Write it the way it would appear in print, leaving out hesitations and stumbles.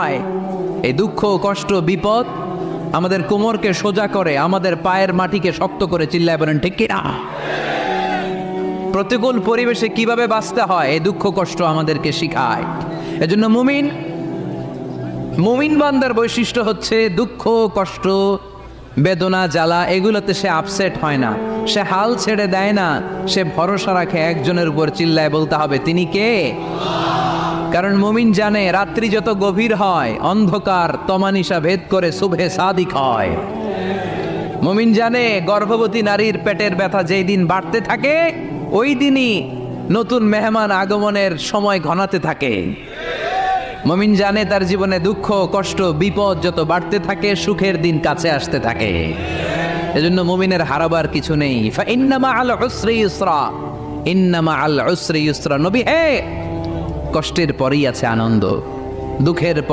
হয়, এই দুঃখ কষ্ট বিপদ আমাদের কোমরকে সোজা করে, আমাদের পায়ের মাটিকে শক্ত করে। চিল্লায় বলেন ঠিক কিনা? প্রতিকূল পরিবেশে কিভাবে বাঁচতে হয় এই দুঃখ কষ্ট আমাদেরকে শিখায়। এজন্য মুমিন বান্দার বৈশিষ্ট্য হচ্ছে দুঃখ কষ্ট বেদনা জ্বালা এগুলোতে সে আপসেট হয় না, সে হাল ছেড়ে দেয় না, সে ভরসা রাখে একজনের উপর। চিল্লায় বলতে হবে তিনি কে? কারণ মুমিন জানে রাত্রি যত গভীর হয় অন্ধকার তমানিসা ভেদ করে সুবহে সাদিক হয়। মুমিন জানে গর্ভবতী নারীর পেটের ব্যথা যেই দিন বাড়তে থাকে ওই দিনই নতুন মেহমান আগমনের সময় ঘনাতে থাকে। মুমিন জানে তার জীবনে দুঃখ কষ্ট বিপদ যত বাড়তে থাকে সুখের দিন কাছে আসতে থাকে। এজন্য মুমিনের হারাবার কিছু নেই। ইন্না মাআল উসরি ইউসরা, ইন্না মাআল উসরি ইউসরা। নবী হে, কষ্টের পরেই আছে আনন্দ, দুঃখের পর